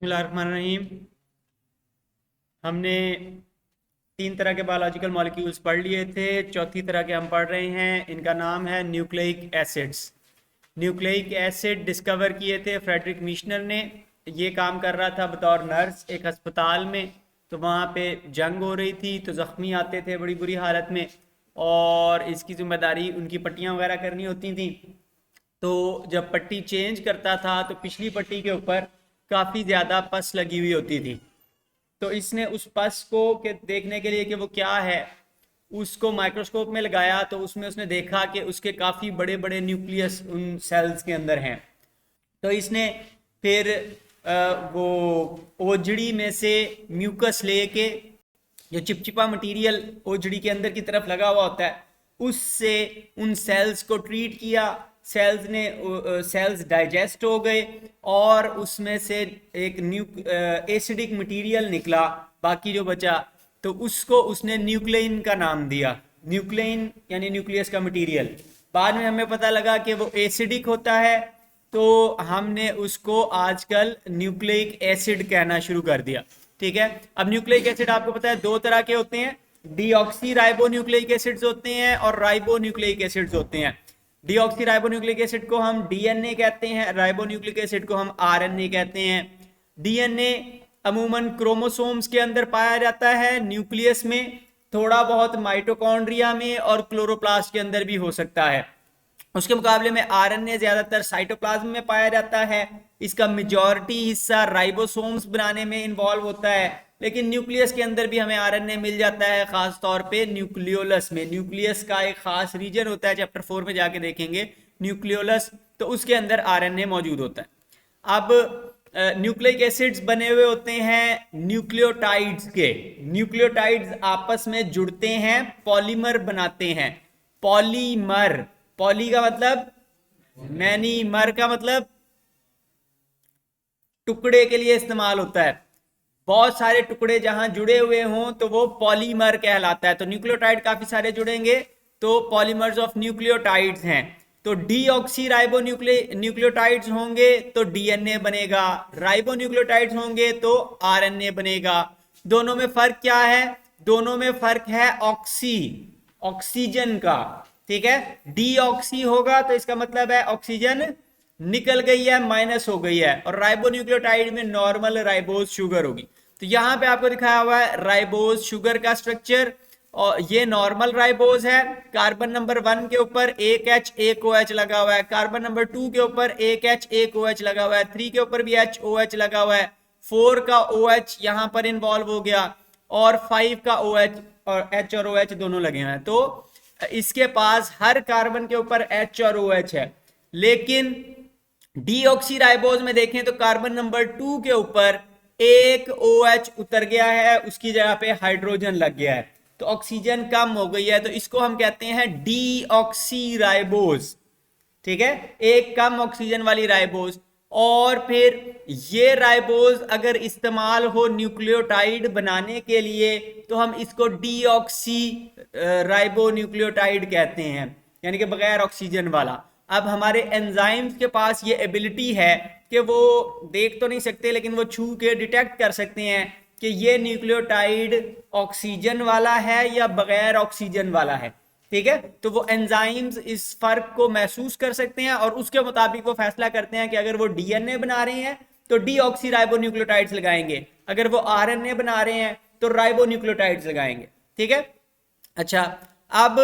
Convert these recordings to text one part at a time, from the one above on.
बिस्मिल्लाहिर्रहमानिर्रहीम। हमने तीन तरह के बायोलॉजिकल मॉलिक्यूल्स पढ़ लिए थे। चौथी तरह के हम पढ़ रहे हैं। इनका नाम है nucleic acids. Nucleic acid discover किए थे फ्रेडरिक मीशनर ने। ये काम कर रहा था बतौर नर्स एक अस्पताल में। तो वहाँ पे जंग हो रही थी, तो ज़ख्मी आते थे बड़ी बुरी हालत में, और इसकी जिम्मेदारी उनकी पट्टियाँ वगैरह करनी होती थी। तो जब पट्टी चेंज करता था तो पिछली पट्टी के ऊपर काफ़ी ज़्यादा पस लगी हुई होती थी। तो इसने उस पस को के देखने के लिए कि वो क्या है, उसको माइक्रोस्कोप में लगाया। तो उसमें उसने देखा कि उसके काफ़ी बड़े बड़े न्यूक्लियस उन सेल्स के अंदर हैं। तो इसने फिर वो ओजड़ी में से म्यूकस लेके, जो चिपचिपा मटेरियल ओजड़ी के अंदर की तरफ लगा हुआ होता है, उससे उन सेल्स को ट्रीट किया। सेल्स डाइजेस्ट हो गए और उसमें से एक एसिडिक मटेरियल निकला, बाकी जो बचा, तो उसको उसने न्यूक्लियन का नाम दिया। न्यूक्लियन यानी न्यूक्लियस का मटेरियल। बाद में हमें पता लगा कि वो एसिडिक होता है, तो हमने उसको आजकल न्यूक्लिक एसिड कहना शुरू कर दिया। ठीक है। अब न्यूक्लिक एसिड आपको पता है दो तरह के होते हैं। डीऑक्सी राइबो न्यूक्लिक एसिड्स होते हैं और राइबो न्यूक्लिक एसिड्स होते हैं। डीऑक्सी राइबो न्यूक्लिक एसिड को हम डीएनए कहते हैं, राइबो न्यूक्लिक एसिड को हम आरएनए कहते हैं। डीएनए अमूमन क्रोमोसोम्स के अंदर पाया जाता है, न्यूक्लियस में, थोड़ा बहुत माइटोकॉन्ड्रिया में और क्लोरोप्लास्ट के अंदर भी हो सकता है। उसके मुकाबले में आरएनए ज्यादातर साइटोप्लाज्म में पाया जाता है। इसका मेजॉरिटी हिस्सा राइबोसोम्स बनाने में इन्वॉल्व होता है, लेकिन न्यूक्लियस के अंदर भी हमें आरएनए मिल जाता है, खास तौर पे न्यूक्लियोलस में। न्यूक्लियस का एक खास रीजन होता है, चैप्टर 4 में जाके देखेंगे, न्यूक्लियोलस, तो उसके अंदर आरएनए मौजूद होता है। अब न्यूक्लिक एसिड्स बने हुए होते हैं न्यूक्लियोटाइड्स के। न्यूक्लियोटाइड्स आपस में जुड़ते हैं, पॉलीमर बनाते हैं। पॉलीमर, पॉली का मतलब मैनी, मर का मतलब टुकड़े के लिए इस्तेमाल होता है। बहुत सारे टुकड़े जहां जुड़े हुए हों तो वो पॉलीमर कहलाता है। तो न्यूक्लियोटाइड काफी सारे जुड़ेंगे तो पॉलीमर्स ऑफ न्यूक्लियोटाइड्स हैं। तो डीऑक्सी राइबो न्यूक्लियोटाइड्स होंगे तो डीएनए बनेगा, राइबो न्यूक्लियोटाइड्स होंगे तो आरएनए बनेगा। दोनों में फर्क क्या है? दोनों में फर्क है ऑक्सीजन का। ठीक है। डीऑक्सी होगा तो इसका मतलब है ऑक्सीजन निकल गई है, माइनस हो गई है, और राइबो न्यूक्लियोटाइड में नॉर्मल राइबोज शुगर होगी। तो यहां पे आपको दिखाया हुआ है राइबोज शुगर का स्ट्रक्चर, और ये नॉर्मल राइबोज है। कार्बन नंबर 1 के ऊपर एक एच एक ओ एच लगा हुआ है, कार्बन नंबर 2 के ऊपर एक एच एक ओ एच लगा हुआ है, 3 के ऊपर भी एच ओ एच लगा हुआ है, 4 का ओ एच यहां पर इन्वॉल्व हो गया, और 5 का ओ एच, और एच और ओ एच दोनों लगे हुए हैं। तो इसके पास हर कार्बन के ऊपर एच और ओ एच है। लेकिन डीऑक्सीराइबोज में देखें तो कार्बन नंबर 2 के ऊपर एक OH उतर गया है, उसकी जगह पे हाइड्रोजन लग गया है, तो ऑक्सीजन कम हो गई है, तो इसको हम कहते हैं डीऑक्सीराइबोज। ठीक है, एक कम ऑक्सीजन वाली राइबोज। और फिर ये राइबोज अगर इस्तेमाल हो न्यूक्लियोटाइड बनाने के लिए तो हम इसको डीऑक्सी राइबो न्यूक्लियोटाइड कहते हैं, यानी कि बगैर ऑक्सीजन वाला। अब हमारे एंजाइम्स के पास ये एबिलिटी है कि वो देख तो नहीं सकते, लेकिन वो छू के डिटेक्ट कर सकते हैं कि ये न्यूक्लियोटाइड ऑक्सीजन वाला है या बगैर ऑक्सीजन वाला है। ठीक है। तो वो एंजाइम्स इस फर्क को महसूस कर सकते हैं और उसके मुताबिक वो फैसला करते हैं कि अगर वो डीएनए बना रहे हैं तो डीऑक्सी राइबो न्यूक्लियोटाइड्स लगाएंगे, अगर वो आरएनए बना रहे हैं तो राइबो न्यूक्लियोटाइड्स लगाएंगे। ठीक है। अच्छा, अब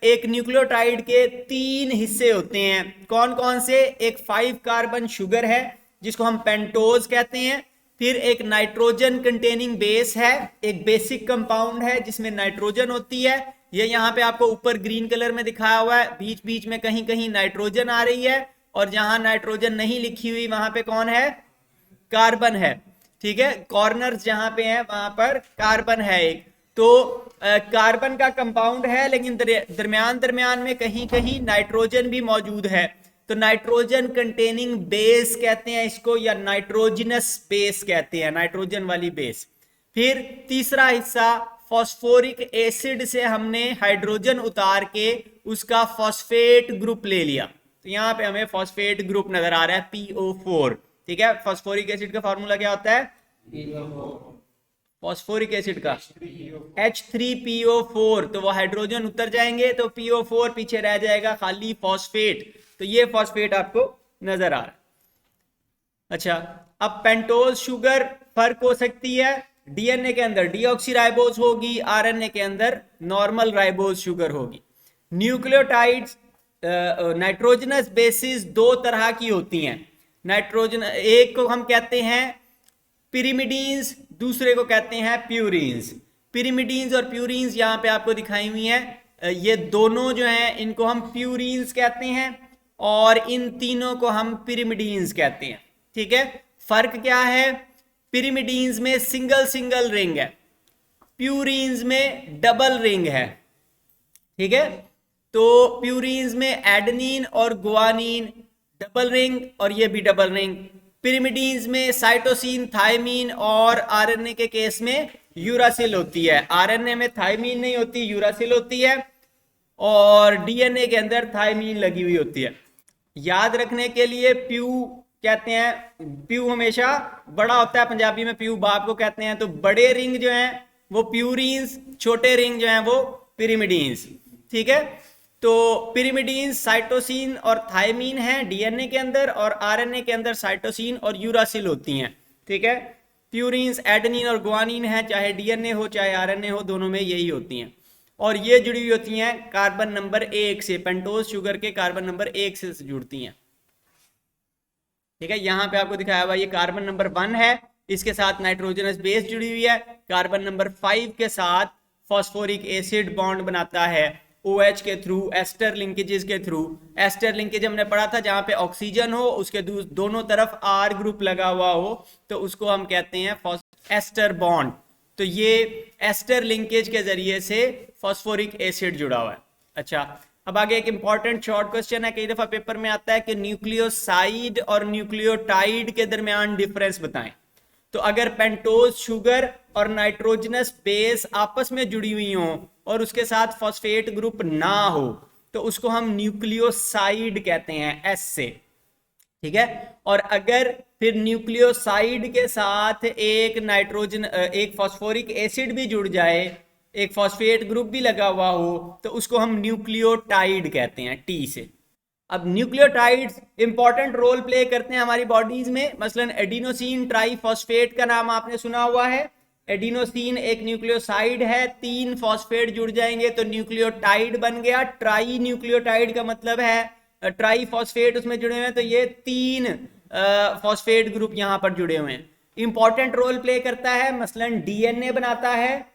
एक न्यूक्लियोटाइड के 3 हिस्से होते हैं। कौन कौन से? एक 5 कार्बन शुगर है जिसको हम पेंटोज कहते हैं, फिर एक नाइट्रोजन कंटेनिंग बेस है, एक बेसिक कंपाउंड है जिसमें नाइट्रोजन होती है। ये यहाँ पे आपको ऊपर ग्रीन कलर में दिखाया हुआ है, बीच बीच में कहीं कहीं नाइट्रोजन आ रही है, और जहां नाइट्रोजन नहीं लिखी हुई वहां पे कौन है? कार्बन है। ठीक है, कॉर्नर्स जहां पे हैं वहां पर कार्बन है एक। तो कार्बन का कंपाउंड है, लेकिन दरमियान दरमियान में कहीं कहीं नाइट्रोजन भी मौजूद है, तो नाइट्रोजन कंटेनिंग बेस कहते हैं इसको, या नाइट्रोजनस बेस कहते हैं, नाइट्रोजन वाली बेस। फिर तीसरा हिस्सा फॉस्फोरिक एसिड से हमने हाइड्रोजन उतार के उसका फॉस्फेट ग्रुप ले लिया, तो यहां पे हमें फॉस्फेट ग्रुप नजर आ रहा है PO4। ठीक है, फॉस्फोरिक एसिड का फॉर्मूला क्या होता है? फॉस्फोरिक एसिड का H3PO4, तो वो हाइड्रोजन उतर जाएंगे तो PO4 पीछे रह जाएगा, खाली फॉस्फेट। तो ये फॉस्फेट आपको नजर आ रहा है। अच्छा, अब पेंटोज शुगर फर्क हो सकती है, डीएनए के अंदर डीऑक्सीराइबोज होगी, आरएनए के अंदर नॉर्मल राइबोज शुगर होगी। न्यूक्लियोटाइड्स नाइट्रोजनस बेसिस दो तरह की होती हैं। नाइट्रोजन, एक को हम कहते हैं पिरिमिडीन्स, दूसरे को कहते हैं प्यूरिन्स। पिरिमिडीन्स और प्यूरिन्स यहाँ पे आपको दिखाई हुई हैं। ये दोनों जो हैं इनको हम प्यूरिन्स कहते हैं और इन तीनों को हम पिरिमिडीन्स कहते हैं। ठीक है, फर्क क्या है? पिरिमिडीन्स में सिंगल सिंगल रिंग है, प्यूरिन्स में डबल रिंग है। ठीक है, तो प्यूरिन्स में एडेनिन और गुआनिन डबल रिंग और ये भी डबल रिंग। पिरिमिडीन्स में साइटोसिन, थायमीन और आरएनए के केस में यूरासिल होती है। आरएनए में थायमीन नहीं होती, यूरासिल होती है, और डीएनए के अंदर थायमीन लगी हुई होती है। याद रखने के लिए प्यू कहते हैं, प्यू हमेशा बड़ा होता है, पंजाबी में प्यू बाप को कहते हैं। तो बड़े रिंग जो हैं वो प्यूरिन्स, छोटे रिंग जो हैं वो पिरिमिडीन्स। ठीक है, तो पिरिमिडीन्स साइटोसिन और थायमीन है डीएनए के अंदर, और आरएनए के अंदर साइटोसिन और यूरासिल होती हैं। ठीक है, प्यूरिन्स एडेनिन और गुआनिन है, चाहे डीएनए हो चाहे आरएनए हो, दोनों में यही होती हैं। और ये जुड़ी हुई होती हैं कार्बन नंबर 1 से, पेंटोज शुगर के कार्बन नंबर 1 से जुड़ती हैं। ठीक है, यहाँ पे आपको दिखाया हुआ ये कार्बन नंबर 1 है, इसके साथ नाइट्रोजनस बेस जुड़ी हुई है। कार्बन नंबर 5 के साथ फॉस्फोरिक एसिड बॉन्ड बनाता है OH के थ्रू, एस्टर लिंकेजेस के थ्रू। एस्टर लिंकेज हमने पढ़ा था, जहां पे ऑक्सीजन हो उसके दोनों तरफ R ग्रुप लगा हुआ हो तो उसको हम कहते हैं एस्टर बॉन्ड। तो ये एस्टर लिंकेज के जरिए से फॉस्फोरिक एसिड जुड़ा हुआ है। अच्छा, अब आगे एक इंपॉर्टेंट शॉर्ट क्वेश्चन है, कई दफा पेपर में आता है कि न्यूक्लियोसाइड और न्यूक्लियोटाइड के दरमियान डिफरेंस बताएं। तो अगर पेंटोज शुगर और नाइट्रोजनस बेस आपस में जुड़ी हुई हो और उसके साथ फॉस्फेट ग्रुप ना हो तो उसको हम न्यूक्लियोसाइड कहते हैं, एस से। ठीक है, और अगर फिर न्यूक्लियोसाइड के साथ एक फॉस्फोरिक एसिड भी जुड़ जाए, एक फॉस्फेट ग्रुप भी लगा हुआ हो, तो उसको हम न्यूक्लियोटाइड कहते हैं, टी से। अब न्यूक्लियोटाइड्स इंपॉर्टेंट रोल प्ले करते हैं हमारी बॉडीज में। मसलन एडिनोसिन ट्राइफॉस्फेट का नाम आपने सुना हुआ है। एडिनोसिन एक न्यूक्लियोसाइड है, 3 फॉस्फेट जुड़ जाएंगे तो न्यूक्लियोटाइड बन गया। ट्राई न्यूक्लियोटाइड का मतलब है ट्राइफॉस्फेट उसमें जुड़े हुए हैं, तो ये 3 फॉस्फेट ग्रुप यहाँ पर जुड़े हुए हैं। इंपॉर्टेंट रोल प्ले करता है, मसलन डीएनए बनाता है,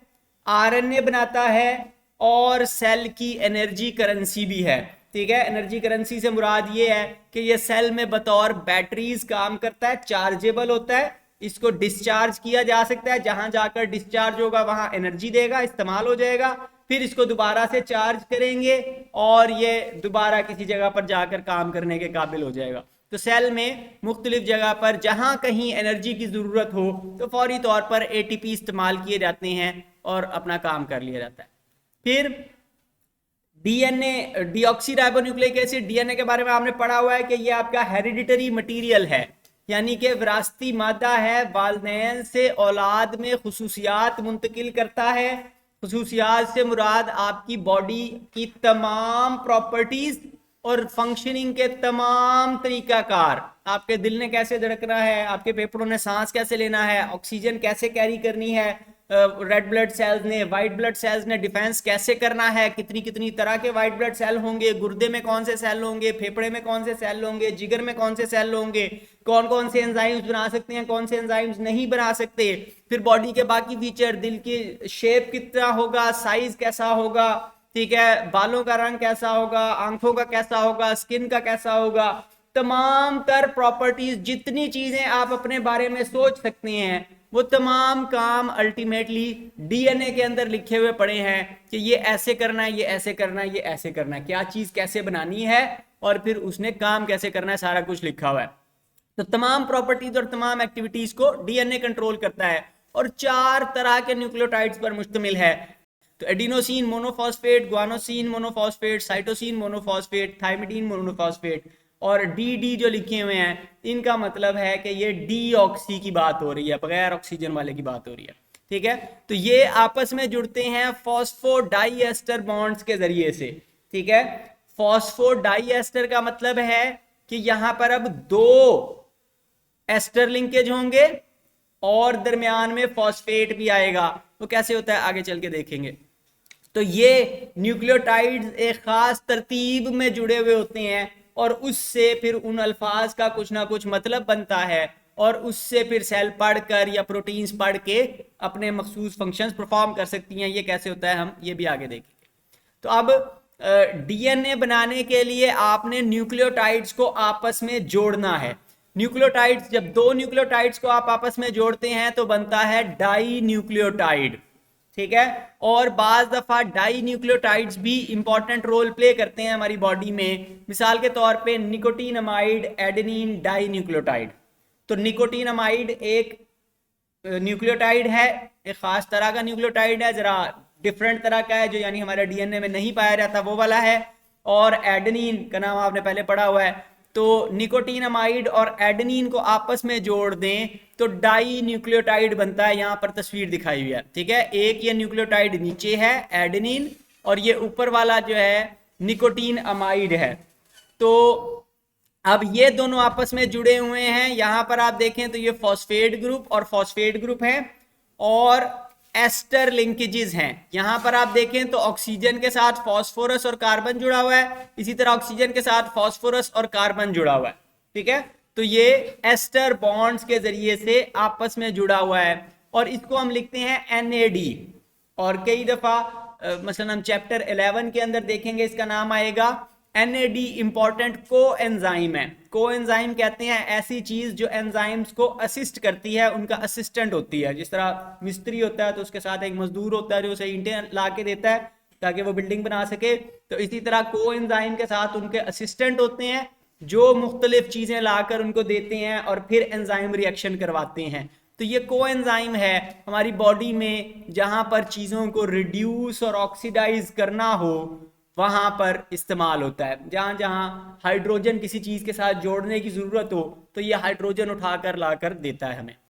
आरएनए बनाता है, और सेल की एनर्जी करेंसी भी है। ठीक है, एनर्जी करेंसी से मुराद ये है कि ये सेल में बतौर बैटरीज काम करता है, चार्जेबल होता है, इसको डिस्चार्ज किया जा सकता है, जहां जाकर डिस्चार्ज होगा वहां एनर्जी देगा, इस्तेमाल हो जाएगा, फिर इसको दोबारा से चार्ज करेंगे और ये दोबारा किसी जगह पर जाकर काम करने के काबिल हो जाएगा। तो सेल में मुख्तलिफ जगह पर जहां कहीं एनर्जी की जरूरत हो तो फौरी तौर पर एटीपी इस्तेमाल किए जाते हैं और अपना काम कर लिया जाता है। फिर डीएनए, डीऑक्सीराइबोन्यूक्लिक एसिड, डीएनए के बारे में आपने पढ़ा हुआ है कि ये आपका हेरिडिटरी मटेरियल है, यानी कि विरासती मादा है, वालिदैन से औलाद में खुसूसियात मुंतकिल करता है। खुसूसियात से मुराद आपकी बॉडी की तमाम प्रॉपर्टीज और फंक्शनिंग के तमाम तरीकाकार, आपके दिल ने कैसे धड़कना है, आपके फेफड़ों ने सांस कैसे लेना है, ऑक्सीजन कैसे कैरी करनी है, रेड ब्लड सेल्स ने, वाइट ब्लड सेल्स ने डिफेंस कैसे करना है, कितनी कितनी तरह के वाइट ब्लड सेल होंगे, गुर्दे में कौन से सेल होंगे, फेफड़े में कौन से सेल होंगे, जिगर में कौन से सेल होंगे, कौन कौन से एंजाइम्स बना सकते हैं, कौन से एंजाइम्स नहीं बना सकते। फिर बॉडी के बाकी फीचर, दिल की शेप कितना होगा, साइज कैसा होगा, ठीक है, बालों का रंग कैसा होगा, आंखों का कैसा होगा, स्किन का कैसा होगा, तमाम तर प्रॉपर्टीज, जितनी चीजें आप अपने बारे में सोच सकते हैं वो तमाम काम अल्टीमेटली डीएनए के अंदर लिखे हुए पड़े हैं कि ये ऐसे करना है, ये ऐसे करना है, ये ऐसे करना है, क्या चीज कैसे बनानी है और फिर उसने काम कैसे करना है, सारा कुछ लिखा हुआ है। तो तमाम प्रॉपर्टीज और तमाम एक्टिविटीज को डीएनए कंट्रोल करता है और 4 तरह के न्यूक्लियोटाइड्स पर मुश्तमिल है। तो adenosine monophosphate, guanosine monophosphate, cytosine monophosphate, thymidine monophosphate. और डी डी जो लिखे हुए हैं इनका मतलब है कि ये डीऑक्सी की बात हो रही है, बगैर ऑक्सीजन वाले की बात हो रही है। ठीक है, तो ये आपस में जुड़ते हैं फॉस्फोडाइएस्टर बॉन्ड्स के जरिए से। ठीक है, फॉस्फोडाइएस्टर का मतलब है कि यहां पर अब दो एस्टर लिंकेज होंगे और दरमियान में फॉस्फेट भी आएगा। तो कैसे होता है आगे चल के देखेंगे। तो ये न्यूक्लियोटाइड्स एक खास तरतीब में जुड़े हुए होते हैं और उससे फिर उन अल्फाज का कुछ ना कुछ मतलब बनता है और उससे फिर सेल पढ़कर या प्रोटीन्स पढ़ के अपने मखसूस फंक्शंस परफॉर्म कर सकती हैं। ये कैसे होता है हम ये भी आगे देखेंगे। तो अब डीएनए बनाने के लिए आपने न्यूक्लियोटाइड्स को आपस में जोड़ना है। न्यूक्लियोटाइड्स, जब दो न्यूक्लियोटाइड्स को आप आपस में जोड़ते हैं तो बनता है डाई न्यूक्लियोटाइड। ठीक है, और बाज दफा डाई न्यूक्लियोटाइड्स भी इंपॉर्टेंट रोल प्ले करते हैं हमारी बॉडी में। मिसाल के तौर पे निकोटीनमाइड एडेनिन डाई न्यूक्लियोटाइड। तो निकोटीनमाइड एक न्यूक्लियोटाइड है, एक खास तरह का न्यूक्लियोटाइड है, जरा डिफरेंट तरह का है, जो यानी हमारे डीएनए में नहीं पाया जाता वो वाला है। और एडेनिन का नाम आपने पहले पढ़ा हुआ है। तो निकोटीनमाइड और एडेनिन को आपस में जोड़ दें तो डाई न्यूक्लियोटाइड बनता है। यहां पर तस्वीर दिखाई हुई है। ठीक है, एक ये न्यूक्लियोटाइड नीचे है एडेनिन और ये ऊपर वाला जो है निकोटीन अमाइड है। तो अब ये दोनों आपस में जुड़े हुए हैं। यहां पर आप देखें तो ये फॉस्फेट ग्रुप और फॉस्फेट ग्रुप है और एस्टर लिंकेजेस हैं। यहां पर आप देखें तो ऑक्सीजन के साथ फॉस्फोरस और कार्बन जुड़ा हुआ है, इसी तरह ऑक्सीजन के साथ फॉस्फोरस और कार्बन जुड़ा हुआ है। ठीक है, तो ये एस्टर बॉन्ड्स के जरिए से आपस में जुड़ा हुआ है और इसको हम लिखते हैं NAD। और कई दफा मसलन हम चैप्टर 11 के अंदर देखेंगे इसका नाम आएगा। NAD इंपॉर्टेंट को एंजाइम है। को एंजाइम कहते हैं ऐसी चीज जो एंजाइम्स को असिस्ट करती है, उनका असिस्टेंट होती है। जिस तरह मिस्त्री होता है तो उसके साथ एक मजदूर होता है जो उसे ईंटें ला के देता है ताकि वो बिल्डिंग बना सके। तो इसी तरह को एंजाइम के साथ उनके असिस्टेंट होते हैं जो मुख्तलिफ चीजें लाकर उनको देते हैं और फिर एंजाइम रिएक्शन करवाते हैं। तो ये को एंजाइम है हमारी बॉडी में, जहां पर चीजों को रिड्यूस और ऑक्सीडाइज करना हो वहां पर इस्तेमाल होता है। जहां जहां हाइड्रोजन किसी चीज के साथ जोड़ने की जरूरत हो तो ये हाइड्रोजन उठाकर लाकर देता है हमें।